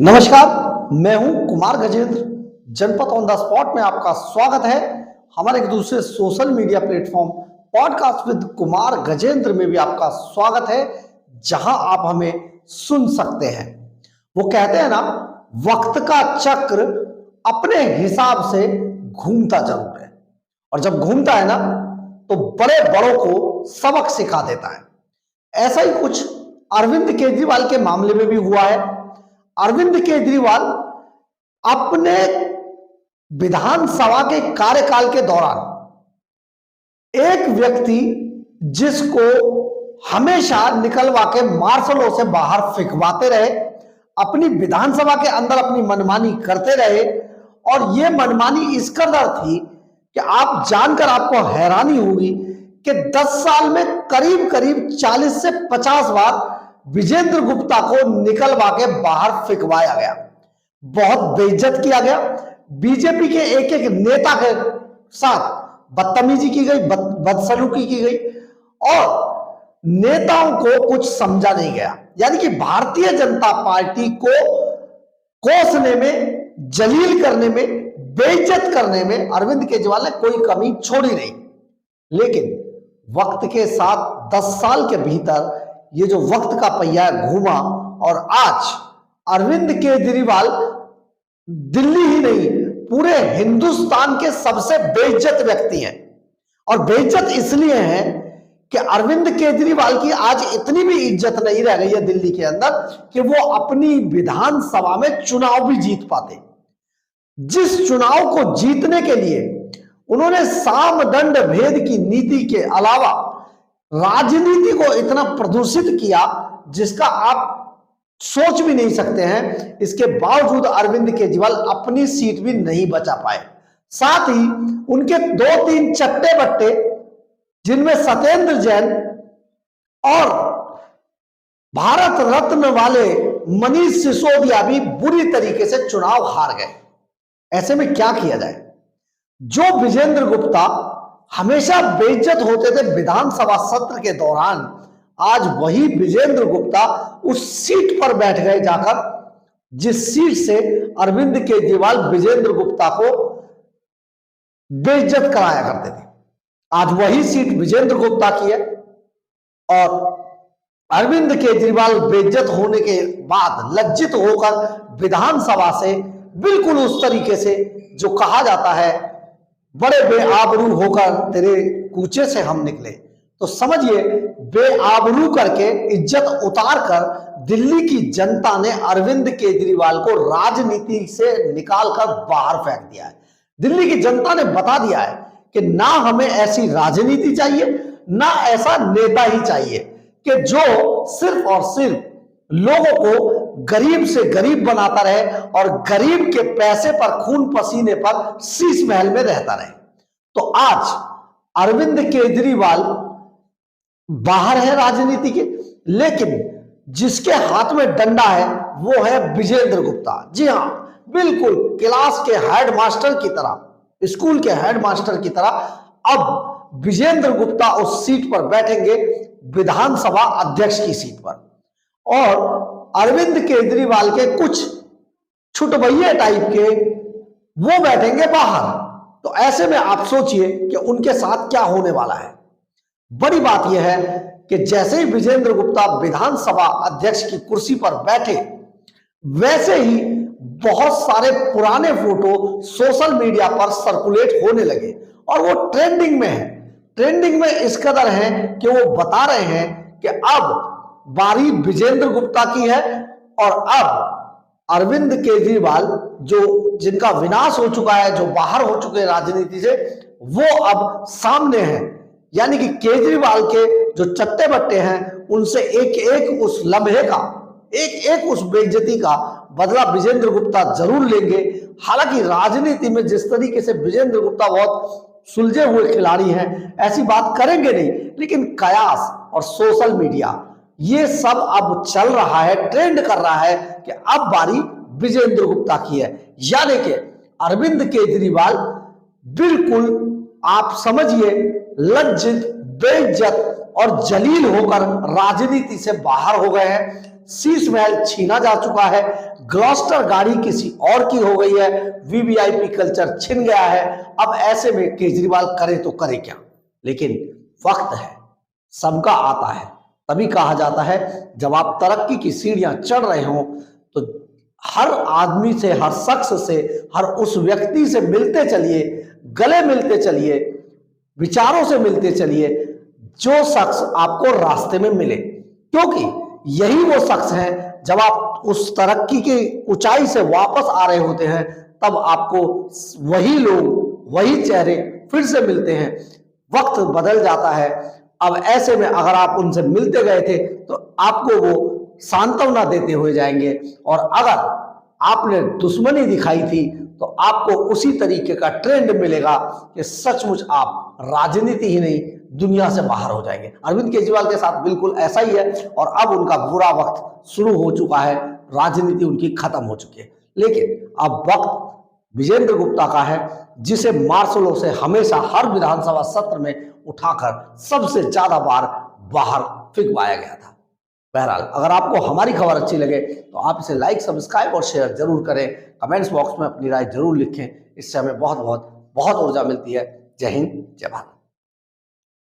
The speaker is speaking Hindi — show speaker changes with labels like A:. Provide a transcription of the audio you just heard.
A: नमस्कार, मैं हूं कुमार गजेंद्र। जनपद ऑन द स्पॉट में आपका स्वागत है। हमारे एक दूसरे social media platform podcast with Kumar Gajendra में भी आपका स्वागत है, जहां आप हमें सुन सकते हैं। वो कहते हैं ना, वक्त का चक्र अपने हिसाब से घूमता जरूर है, और जब घूमता है ना तो बड़े बड़ों को सबक सिखा देता है। ऐसा ही कुछ अरविंद केजरीवाल के मामले में भी हुआ है। अरविंद केजरीवाल अपने विधानसभा के कार्यकाल के दौरान एक व्यक्ति जिसको हमेशा निकलवा के मार्शलों से बाहर फेंकवाते रहे, अपनी विधानसभा के अंदर अपनी मनमानी करते रहे, और यह मनमानी इस कदर थी कि आप जानकर आपको हैरानी होगी कि 10 साल में करीब करीब 40 से 50 बार विजेंद्र गुप्ता को निकलवा के बाहर फेंकवाया गया, बहुत बेइज्जत किया गया। बीजेपी के एक एक नेता के साथ बदतमीजी की गई, बदसलूकी की गई, और नेताओं को कुछ समझा नहीं गया। यानी कि भारतीय जनता पार्टी को कोसने में, जलील करने में, बेइज्जत करने में अरविंद केजरीवाल ने कोई कमी छोड़ी नहीं। लेकिन वक्त के साथ 10 साल के भीतर ये जो वक्त का पहिया घूमा, और आज अरविंद केजरीवाल दिल्ली ही नहीं पूरे हिंदुस्तान के सबसे बेइज्जत व्यक्ति हैं। और बेइज्जत इसलिए है कि अरविंद केजरीवाल की आज इतनी भी इज्जत नहीं रह गई है दिल्ली के अंदर कि वो अपनी विधानसभा में चुनाव भी जीत पाते। जिस चुनाव को जीतने के लिए उन्होंने साम दंड भेद की नीति के अलावा राजनीति को इतना प्रदूषित किया जिसका आप सोच भी नहीं सकते हैं, इसके बावजूद अरविंद केजरीवाल अपनी सीट भी नहीं बचा पाए। साथ ही उनके 2-3 चट्टे बट्टे, जिनमें सत्येंद्र जैन और भारत रत्न वाले मनीष सिसोदिया भी बुरी तरीके से चुनाव हार गए। ऐसे में क्या किया जाए? जो विजेंद्र गुप्ता हमेशा बेइज्जत होते थे विधानसभा सत्र के दौरान, आज वही विजेंद्र गुप्ता उस सीट पर बैठ गए जाकर जिस सीट से अरविंद केजरीवाल विजेंद्र गुप्ता को बेइज्जत कराया करते थे। आज वही सीट विजेंद्र गुप्ता की है, और अरविंद केजरीवाल बेइज्जत होने के बाद लज्जित होकर विधानसभा से बिल्कुल उस तरीके से जो कहा जाता है, बड़े बेआबरू होकर तेरे कूचे से हम निकले, तो समझिए बेआबरू करके, इज्जत उतार कर दिल्ली की जनता ने अरविंद केजरीवाल को राजनीति से निकालकर बाहर फेंक दिया है। दिल्ली की जनता ने बता दिया है कि ना हमें ऐसी राजनीति चाहिए, ना ऐसा नेता ही चाहिए कि जो सिर्फ और सिर्फ लोगों को गरीब से गरीब बनाता रहे और गरीब के पैसे पर, खून पसीने पर शीश महल में रहता रहे। तो आज अरविंद केजरीवाल बाहर है राजनीति के, लेकिन जिसके हाथ में डंडा है वो है विजेंद्र गुप्ता। जी हां, बिल्कुल क्लास के हेडमास्टर की तरह, स्कूल के हेडमास्टर की तरह अब विजेंद्र गुप्ता उस सीट पर बैठेंगे, विधानसभा अध्यक्ष की सीट पर, और अरविंद केजरीवाल के कुछ छुटभैये टाइप के वो बैठेंगे बाहर। तो ऐसे में आप सोचिए कि उनके साथ क्या होने वाला है। बड़ी बात यह है कि जैसे ही विजेंद्र गुप्ता विधानसभा अध्यक्ष की कुर्सी पर बैठे, वैसे ही बहुत सारे पुराने फोटो सोशल मीडिया पर सर्कुलेट होने लगे, और वो ट्रेंडिंग में है। ट्रेंडिंग में इस कदर है कि वो बता रहे हैं कि अब बारी विजेंद्र गुप्ता की है, और अब अरविंद केजरीवाल जो जिनका विनाश हो चुका है, जो बाहर हो चुके हैं राजनीति से, वो अब सामने हैं। यानी कि केजरीवाल के जो चट्टे बट्टे हैं उनसे एक एक उस लम्हे का, एक एक उस बेइज्जती का बदला विजेंद्र गुप्ता जरूर लेंगे। हालांकि राजनीति में जिस तरीके से विजेंद्र गुप्ता बहुत सुलझे हुए खिलाड़ी हैं, ऐसी बात करेंगे नहीं, लेकिन कयास और सोशल मीडिया ये सब अब चल रहा है, ट्रेंड कर रहा है कि अब बारी विजेंद्र गुप्ता की है। यानी कि अरविंद केजरीवाल बिल्कुल आप समझिए लज्जित, बेइज्जत और जलील होकर राजनीति से बाहर हो गए हैं। शीश महल छीना जा चुका है, ग्लॉस्टर गाड़ी किसी और की हो गई है, वीवीआईपी कल्चर छिन गया है। अब ऐसे में केजरीवाल करे तो करे क्या, लेकिन वक्त है, सबका आता है। तभी कहा जाता है जब आप तरक्की की सीढ़ियां चढ़ रहे हो तो हर आदमी से, हर शख्स से, हर उस व्यक्ति से मिलते चलिए, गले मिलते चलिए, विचारों से मिलते चलिए जो शख्स आपको रास्ते में मिले, क्योंकि यही वो शख्स हैं जब आप उस तरक्की की ऊंचाई से वापस आ रहे होते हैं तब आपको वही लोग, वही चेहरे फिर से मिलते हैं। वक्त बदल जाता है। अब ऐसे में अगर आप उनसे मिलते गए थे तो आपको वो सांत्वना देते हुए जाएंगे, और अगर आपने दुश्मनी दिखाई थी तो आपको उसी तरीके का ट्रेंड मिलेगा कि सचमुच आप राजनीति ही नहीं दुनिया से बाहर हो जाएंगे। अरविंद केजरीवाल के साथ बिल्कुल ऐसा ही है, और अब उनका बुरा वक्त शुरू हो चुका है, राजनीति उनकी खत्म हो चुकी है। लेकिन अब वक्त विजेंद्र गुप्ता का है, जिसे मार्शलों से हमेशा हर विधानसभा सत्र में उठाकर सबसे ज्यादा बार बाहर फिकवाया गया था। बहरहाल, अगर आपको हमारी खबर अच्छी लगे तो आप इसे लाइक, सब्सक्राइब और शेयर जरूर करें। कमेंट्स बॉक्स में अपनी राय जरूर लिखें, इससे हमें बहुत बहुत बहुत ऊर्जा मिलती है। जय हिंद, जय भारत।